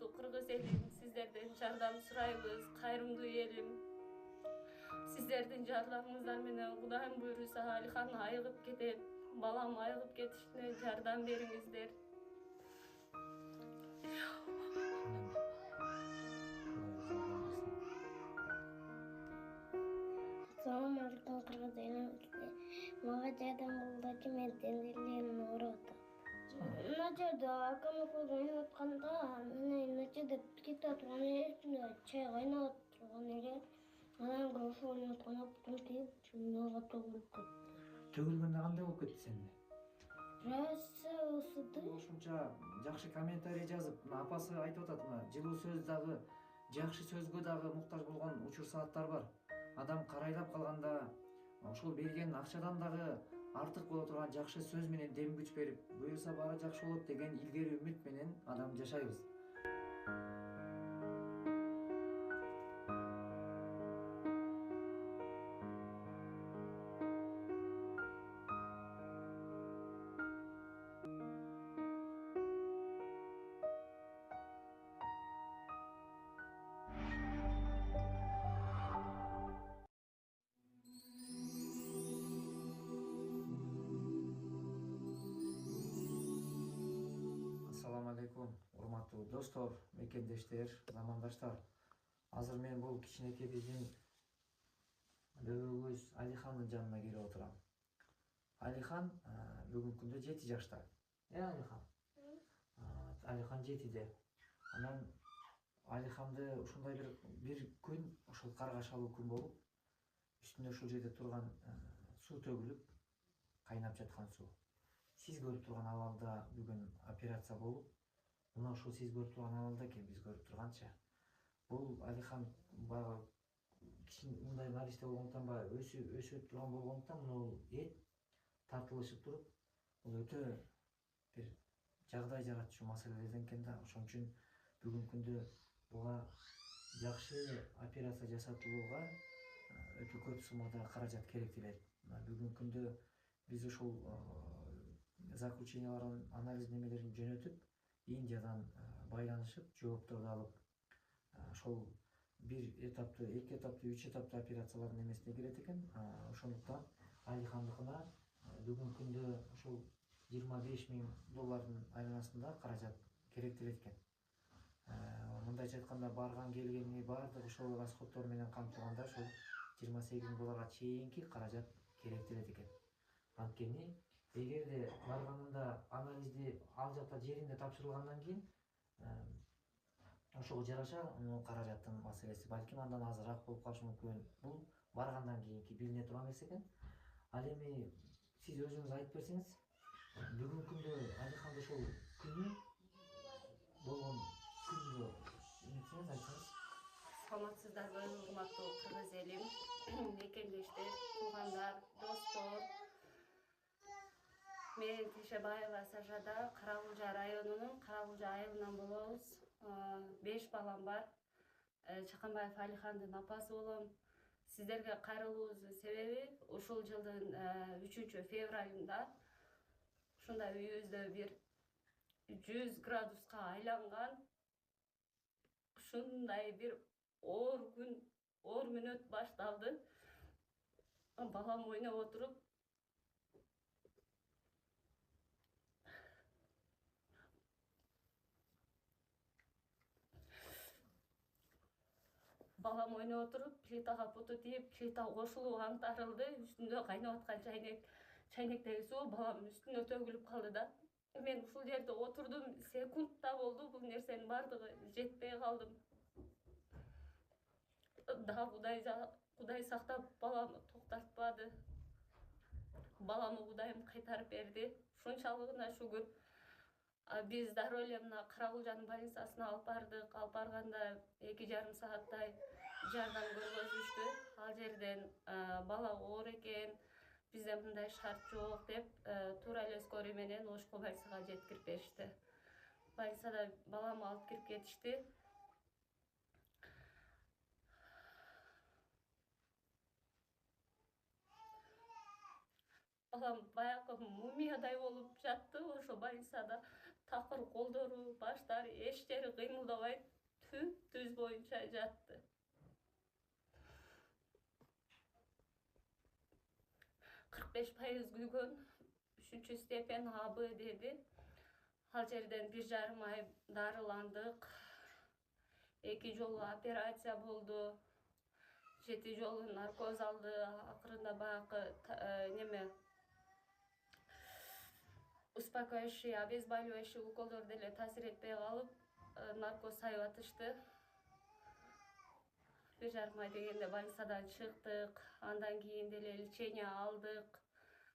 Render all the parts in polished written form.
урматтуу кыргыз элим, сиздерден жардам сурайбыз. Кайрымдуу элим, сиздердин жардамыңыздар менен Кудайым буйруса Алихан айыгып кетет. Балам айыгып кетишине жардам бериңиздер. Assalomu alaykum qirg'iz elim. Manga jardam bo'ldi, men tenderlarni o'rotdim. Nachada akam ko'rib o'ynayotganda meni nachada keta turgan eshitdim, choy qaynab turgan ekan. Anamga o'sha o'ynayotgan optim tiyib, shunga tog'ilib ketdi. Төгүлгөндө кандай болуп кетти сенде? Раса ысыды. Ошонча жакшы комментарий жазып, апасы айтып атат, мына жылуу сөз дагы, жакшы сөзгө дагы муктаж болгон учур сааттар бар. Адам карайлап калганда ошол берген акчадан дагы артык боло турган жакшы сөз менен дем күч берип, буюрса баары жакшы болот деген илгери үмүт менен адам жашайбыз. Assalamu alaikum, урматтуу достор, мекендештер, замандаштар. Азыр мен бул кичинекей биздин бөбөгүбүз Алихандын жанына келип отурам. Алихан бүгүнкү күндө 7 жашта. Алихан? Алихан 7де. Анан Алиханды ушундай бир күн, ошол каргашалуу күн болуп, үстүнө ушул жерде турган суу төгүлүп, кайнап жаткан суу. Сиз көрүп турган абалда бүгүн операция болуп, мына ушул сиз көрүп турган абалда экен биз көрүп турганча. Бул Алихан баягы кичине мындай нариште болгондуктан баягы өсүп турган болгондуктан бул эт тартылышып туруп, бул өтө бир жагдай жаратчу маселелерден экен да. Ошон үчүн бүгүнкү күндө буга жакшы операция жасатууга өтө көп суммада каражат керектелет. Бүгүнкү күндө биз ушул заключенияларын, анализ немелерин жөнөтүп, Индиядан байланышып, жоопторду алып, ошол бир этаптуу, 2 этаптуу, 3 этаптуу операциялардын эмесине кирет экен. Ошондуктан Алихандыкына бүгүнкү күндө ушул $25,000 айланасында каражат керектелет экен. Мындайча айтканда, барган келгени баардык ошол расходдор менен камтылганда ошол $28,000 чейинки каражат керектелет экен. Анткени эгерде барганында анализди ал жакта жеринде тапшырылгандан кийин ошого жараша каражаттын маселеси балким андан азыраак болуп калышы мүмкүн. Бул баргандан кийинки билине турган нерсе экен. Ал эми сиз өзүңүз айтып берсеңиз, бүгүнкү күндө Алиханды ошол күнү болгон күндө эмесеңиз айтсаңыз. Саламатсыздарбы, урматтуу кыргыз элим, мекендештер, туугандар, достор. Мен Тишебаева Сажада, Карагулжа районунун Карагулжа айылынан болобуз. 5 балам бар. Чаканбаев Алихандын апасы болом. Сиздерге кайрылуубуздун себеби ушул жылдын 3 февралында ушундай үйүбүздө бир 100 градуска айланган ушундай бир оор күн, оор мүнөт башталды. Балам ойноп отуруп, плитага путу тийип, плита кошулуп аңтарылды. Үстүндө кайнап аткан чайнектеги суу балам үстүнө төгүлүп калды да. Мен ушул жерде отурдум, секундта болду, бул нерсенин баардыгы жетпей калдым. Да Кудай сактап, баламы токтотпады. Баламы Кудайым кайтарып берди. Ушунчалыгына шүгүр. Биз дароо эле мына Карагулжанын больницасына алып бардык. Алып барганда 2,5 сааттай жардам көргөзүштү. Ал жерден бала оор экен, бизде мындай шарт жок деп, туура эле скорый менен Ошко больницага жеткирип беришти. Больницада баламы алып кирип кетишти. Балам баягы мумиядай болуп жатты ошо больницада. такыр колдору, баштары, эч жери кыймылдабай түз боюнча жатты. 45% күйгөн, 3 степень АБ деди. Ал жерден 1,5 ай дарыландык. 2 жолу операция болду. 7 жолу наркоз алды. Акырында баягы неме успокаивающий, обезболивающий уколдор деле таасир этпей калып, наркоз сайбатышты. 1,5 ай дегенде больницадан чыктык. Андан кийин деле лечение алдык.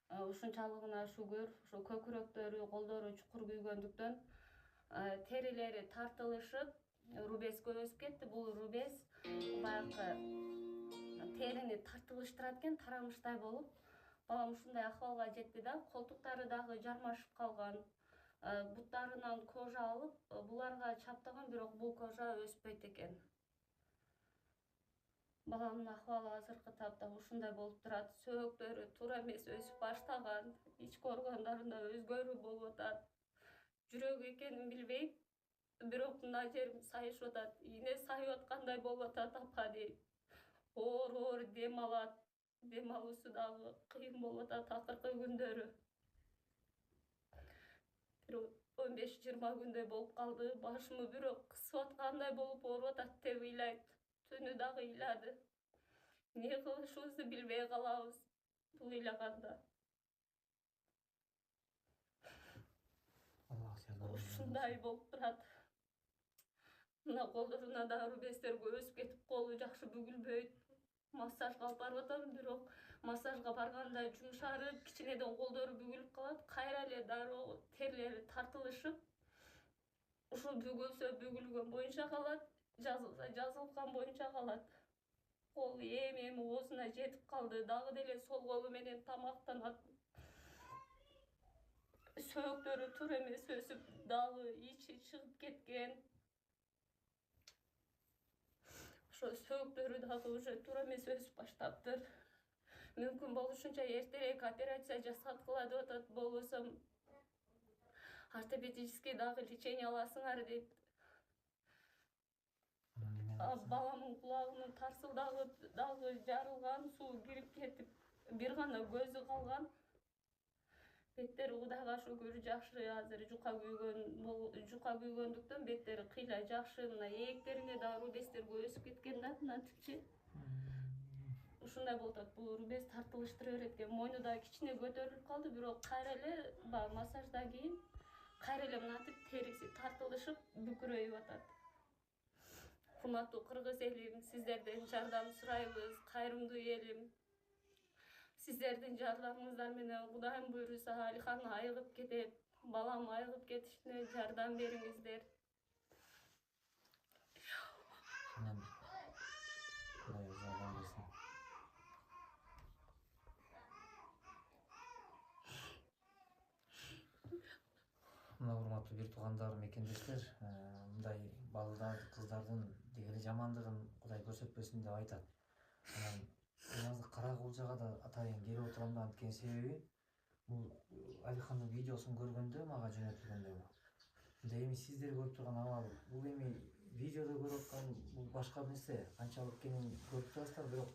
Ушунчалыгына шүгүр, ошо көкүрөктөрү, колдору чукур күйгөндүктөн терилери тартылышып, рубецке өсүп кетти. Бул рубец баягы терини тартылыштырат экен, тарамыштай болуп. Балам ушундай акыбалга жетти да, колтуктары дагы жармашып калган. Буттарынан кожа алып, буларга чаптаган, бирок бул кожа өспөйт экен. Баламдын акыбалы азыркы тапта ушундай болуп турат. Сөөктөрү туура эмес өсүп баштаган, ички органдарында өзгөрүү болуп атат. Жүрөгү экенин билбейм, бирок мына жерим сайышып атат. Ийне сайып аткандай болуп атат апа дейт. Оор дем алат. Дем алуусу дагы кыйын болуп атат акыркы күндөрү. 15-20 күндөй болуп калды. Башымы бирок кысып аткандай болуп ооруп атат деп ыйлайт. Түнү дагы ыйлады. Не кылышыбызды билбей калабыз бул ыйлаганда. Ушундай болуп турат. Мына колдоруна да рубецтер өсүп кетип, колу жакшы бүгүлбөйт. Массажга алып барып атам, бирок массажга барганда жумшарып, кичинеден колдору бүгүлүп калат. Кайра эле дароо терлери тартылышып, ушул бүгүлсө бүгүлгөн боюнча калат, жазылса жазылган боюнча калат. Кол эми оозуна жетип калды. Дагы деле сол колу менен тамактанат. Сөөктөрү туура эмес өсүп, дагы ичи чыгып кеткен. Ошо сөөктөрү дагы уже туура эмес өсүп баштаптыр. Мүмкүн болушунча эртерээк операция жасаткыла деп атат. Болбосо ортопедический дагы лечение аласыңар дейт. Баламдын кулагынын тарсылдагы дагы жарылган, суу кирип кетип, бир гана көзү калган. Беттери Кудайга шүгүр жакшы, азыр жука күйгөндүктөн беттери кыйла жакшы. Мына ээктерине да рубецтер өсүп кеткен да, мынантипчи. Ушундай болуп атат. Бул рубец тартылыштыра берет экен. Мойну да кичине көтөрүлүп калды, бирок кайра эле массаждан кийин кайра эле мынантип териси тартылышып, бүкүрөйүп атат. Урматтуу кыргыз элим, сиздерден жардам сурайбыз, кайрымдуу элим. Сиздердин жардамыңыздар менен Кудайым буйруса Алихан айыгып кетет, балам айыгып кетишине жардам бериңиздер. Кудай жардам берсин. Мына урматтуу бир туугандарым, мекендештер, мындай балдар, кыздардын дегеле жамандыгын Кудай көрсөтпөсүн деп айтат. Анан кара кулжага да атайын келип отурам да, анткени себеби бул Алихандын видеосун көргөндө мага жөнөтүлгөндө мындай эми сиздер көрүп турган абал, бул эми видеодо көрүп аткан бул башка нерсе, канчалык экенин көрүп турасыздар, бирок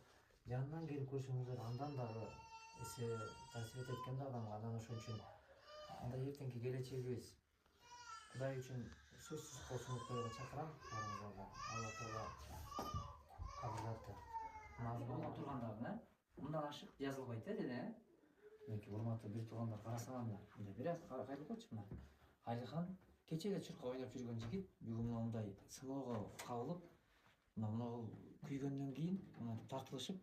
жанынан келип көрсөңүздөр андан дагы эсе таасир этет экен да адамга. Анан ошон үчүн анда эртеңки келечегибиз Кудай үчүн сөзсүз кол сунуп коюуга чакырам баарыңыздарга. Алла Таала кабыл алты. Мына болуп тургандарына мындан ашык жазылбайт дене. Мынакей урматтуу бир туугандар, карасаңар мындай бир аз кайрылып койчу. Мына Алихан кечеге чурка ойноп жүргөн жигит бүгүн мындай сыноого кабылып, мына күйгөндөн кийин мынтип тартылышып,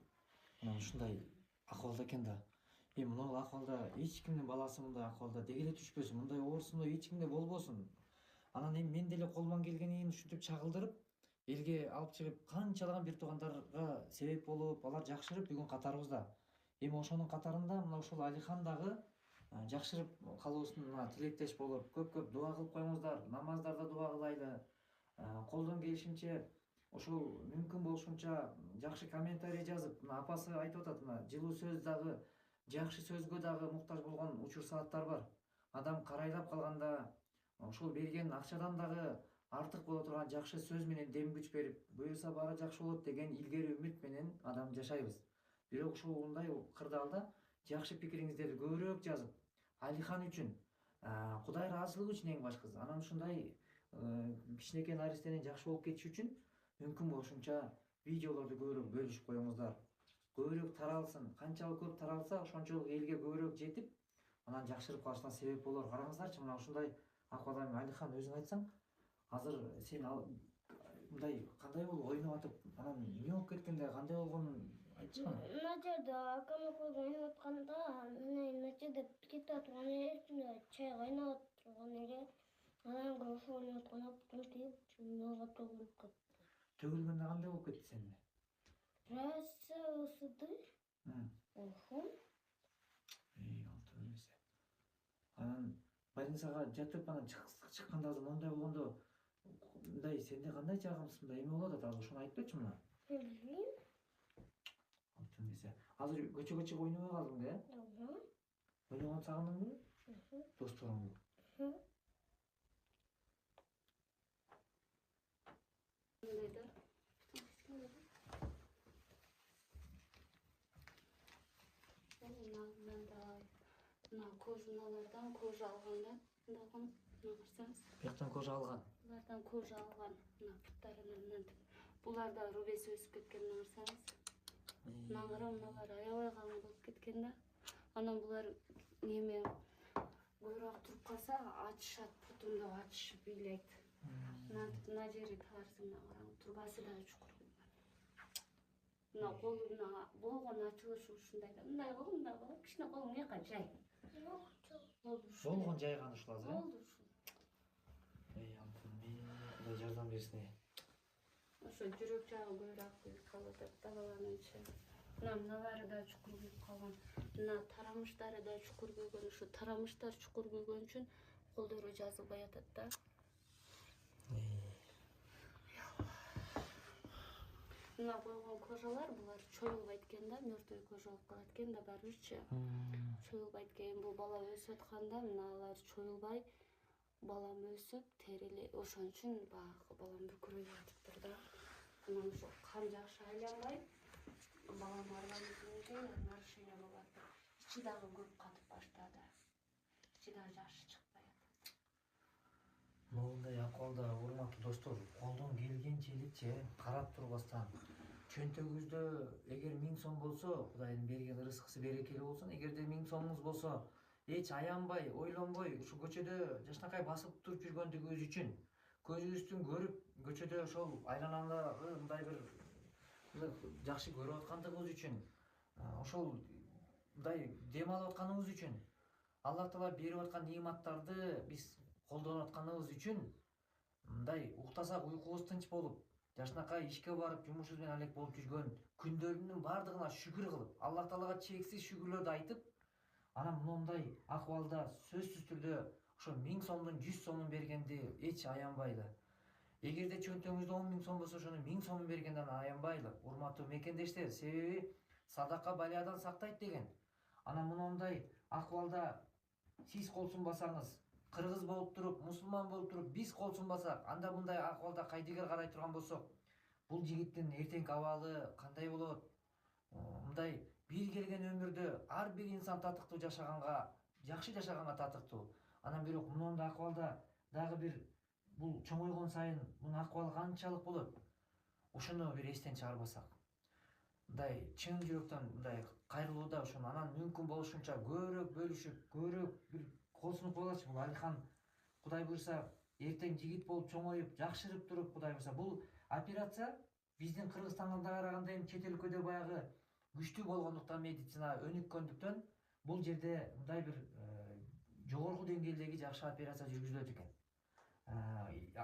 мына ушундай акыбалда экен да. Эми мына акыбалда эч кимдин баласы мындай акыбалда дегеле түшпөсүн, мындай оорусундой эч кимде болбосун. Анан эми мен деле колуман келгенин ушинтип чагылдырып, элге алып чыгып, канчалаган бир туугандарга себеп болуп, алар жакшырып бүгүн катарыбызда. Эми ошонун катарында мына ушул Алихан дагы жакшырып калуусуна тилектеш болуп, көп дуа кылып коюңуздар, намаздарда дуа кылайлы. Колдон келишинче ошол мүмкүн болушунча жакшы комментарий жазып, мына апасы айтып атат, мына жылуу сөз дагы, жакшы сөзгө дагы муктаж болгон учур сааттар бар. Адам карайлап калганда, ошол берген акчадан дагы артык боло турган жакшы сөз менен дем күч берип, буюрса баары жакшы болот деген илгери үмүт менен адам жашайбыз. Бирок ушундай кырдаалда жакшы пикириңиздерди көбүрөөк жазып, Алихан үчүн, Кудай ыраазычылыгы үчүн эң башкысы. Анан ушундай кичинекей наристенин жакшы болуп кетиши үчүн мүмкүн болушунча видеолорду көбүрөөк бөлүшүп коюңуздар. Көбүрөөк таралсын. Канчалык көп таралса, ошончолук элге көбүрөөк жетип, анан жакшырып калышына себеп болор. Караңыздарчы, мына ушундай акыбалда Алихан өзүң айтсаң, азыр сен мындай кандай болуп ойноп атып, анан эмне болуп кеткенде кандай болгонун айтчы. Мына жерде акам экөөбүз ойноп атканда, мына жерде кетип аткан эле, чай кайнап турган эле. Анан ошо ойноп атканда бутум тийип, чүмөгө төгүлүп кетти. Төгүлгөндө кандай болуп кетти сенде? Раса ысыды. Ошо. Алтын эмесе. Анан больницага жатып анан чыкканда азыр мондай болгондо мындай сенде кандай жагымсыз мындай эме болот азыр ошону айтып берчи мына. Билбейм. Алтын эмесе. Азыр көчөгө чыгып ойнобой калдың да? Ойногонду сагындыңбы? Досторуңду. Мына кожуналардан кожа алганда, мындай мына карасаңыз. Бияктан кожа алган. Булардан кожа алган, мына буттарынан мынтип. Буларда рубец өсүп кеткен, мына карасаңыз. Мыналар аябай калың болуп кеткен да. Анан булар неме көбүрөөк туруп калса, ачышат, бутумду ачышып бийлейт. Мына жери тарсы, мына караң, турбасы да чукур. Мына колуна болгон ачылышы ушундай да. Мындай кылып, кичине колуң жака жай. Болгон жайган ушул азыр. Болду ушул. Алтын, Кудай жардам берсин. Ошо жүрөк жагы көбүрөөк күйүп калып дабаланычы. Мыналары да чукур күйүп калган. Мына тарамыштары да чукур күйгөн. Ушу тарамыштар чукур күйгөн үчүн колдору жазылбай атат да. Мына койгон кожалар, булар чоюлбайт экен да, мертвый кожа болуп калат экен да баарыбызчы. Чоюлбайт экен, бул бала өсүп атканда мыналар чоюлбай, балам өсүп, терили, ошон үчүн баягы балам бүкүрөйүп атыптыр да. Анан ошо кан жакшы айланбай, балам организминде нарушение болуп атат. Ичи дагы көп катып баштады. Ичи дагы жашы чыкпай атат. Мындай акыбалда урматтуу достор, колдон келгенче элечи карап турбастан, чөнтөгүбүздө эгер 1000 сом болсо, Кудайдын берген ырыскысы берекелүү болсун, эгерде 1000 сомуңуз болсо, эч аянбай, ойлонбой, ушу көчөдө жашынакай басып туруп жүргөндүгүбүз үчүн, көзүбүздүн көрүп, көчөдө ошол айлананда мындай бир жакшы көрүп аткандыгыбыз үчүн, ошол мындай дем алып атканыбыз үчүн, Аллах Таала берип аткан неаматтарды биз колдонуп атканыбыз үчүн, мындай уктасак уйкубуз тынч болуп, жашынакай ишке барып, жумушубуз менен алек болуп жүргөн күндөрүнүн баардыгына шүгүр кылып, Аллах Таалага чексиз шүгүрлөрдү айтып, анан мындай акыбалда сөзсүз түрдө ошо 1000 сомдун 100 сомун бергенди эч аянбайлы. Эгерде чөнтөгүңүздө 10 000 сом болсо, ошону 1000 сомун бергенден аянбайлы. Урматтуу мекендештер, себеби садака балиядан сактайт деген. Анан мындай акыбалда сиз кол сунбасаңыз, кыргыз болуп туруп, мусулман болуп туруп, биз кол сунбасак, анда мындай акыбалда кайдыгер карай турган болсок, бул жигиттин эртеңки абалы кандай болот? Мындай бир келген өмүрдө ар бир инсан татыктуу жашаганга, жакшы жашаганга татыктуу. Анан бирок мындай акыбалда дагы бир бул чоңойгон сайын мунун акыбалы канчалык болот? Ошону бир эстен чыгарбасак. Мындай чын жүрөктөн мындай кайрылууда ошону анан мүмкүн болушунча көбүрөөк бөлүшүп, көбүрөөк бир кол сунуп коелучу. Бул Алихан Кудай буйрса эртең жигит болуп чоңоюп, жакшырып туруп, Кудай буйрса бул операция биздин Кыргызстанга караганда эми чет өлкөдө баягы күчтүү болгондуктан медицина өнүккөндүктөн бул жерде мындай бир жогорку деңгээлдеги жакшы операция жүргүзүлөт экен.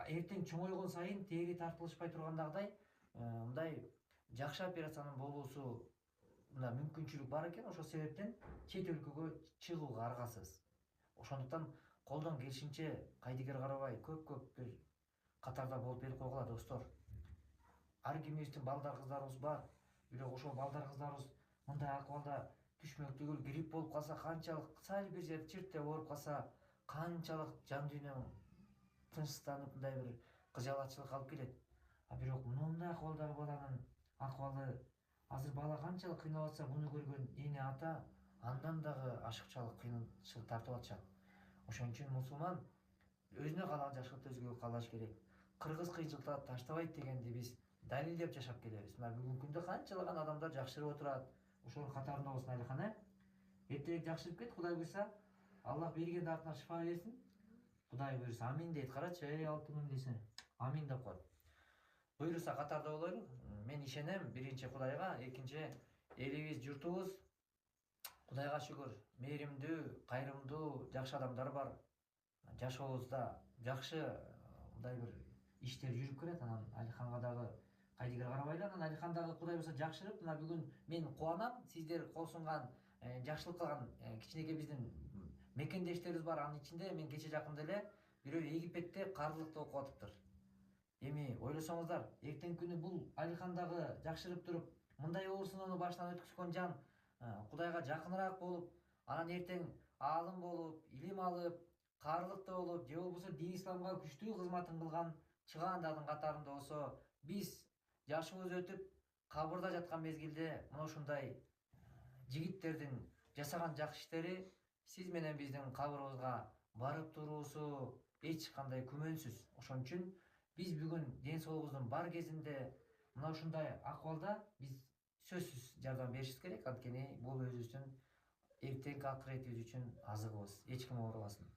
Эртең чоңойгон сайын тери тартылышпай тургандагыдай мындай жакшы операциянын болуусу мына мүмкүнчүлүк бар экен. Ошол себептен чет өлкөгө чыгууга аргасыз. Ошондуктан колдон келишинче кайдыгер карабай көп бир катарда болуп берип койгула достор. Ар кимибиздин балдар кыздарыбыз бар. Бирок ошол балдар кыздарыбыз мындай акыбалда түшмөк түгүл, грипп болуп калса, канчалык сал бир жер чырт деп ооруп калса, канчалык жан дүйнө тынчсызданып мындай бир кыжалатчылык алып келет. А бирок мындай акыбалдагы баланын акыбалы азыр бала канчалык кыйналып атса буну көргөн эне ата андан дагы ашыкчалык кыйынчылык тартып атышат. Ошон үчүн мусулман өзүнө каалаган жакшылыкты өзгөгө каалаш керек. Кыргыз кыйынчылыктарды таштабайт дегенди биз далилдеп жашап келебиз. Мына бүгүнкү күндө канчалаган адамдар жакшырып отурат. Ошол катарында болсун Алихан, эртерээк жакшырып кет, Кудай буйрса. Аллах бергенди артына шифа берсин. Кудай буйрса, амин дейт. Карачы, алтыным десе. Амин деп коет. Буйрса катарда болойлу. Мен ишенем биринчи Кудайга, экинчи элибиз, журтубуз Кудайга шүгүр, мээримдүү, кайрымдуу, жакшы адамдар бар. Жашообузда жакшы мындай бир иштер жүрүп келет. Анан Алиханга дагы кайдыгер карабайлы. Анан Алихан дагы Кудай буйрса жакшырып, мына бүгүн мен кубанам, сиздер кол сунган, жакшылык кылган кичинекей биздин мекендештерибиз бар. Анын ичинде мен кече жакында эле бирөө Египетте карылыкта окуп атыптыр. Эми ойлосоңуздар, эртең күнү бул Алихан дагы жакшырып туруп, мындай оорусунууну башынан өткүзгөн жан Кудайга жакыныраак болуп, анан эртең аалым болуп, илим алып, карылыкта болуп, же болбосо дин исламга күчтүү кызматын кылган чыгаандардын катарында болсо, биз жашыбыз өтүп, кабырда жаткан мезгилде мына ушундай жигиттердин жасаган жакшы иштери сиз менен биздин кабырыбызга барып туруусу эч кандай күмөнсүз. Ошон үчүн биз бүгүн ден соолугубуздун бар кезинде мына ушундай акыбалда биз сөзсүз жардам беришибиз керек. Анткени бул өзүбүздүн эртеңки акыретибиз үчүн азыгыбыз. Эч ким оорубасын.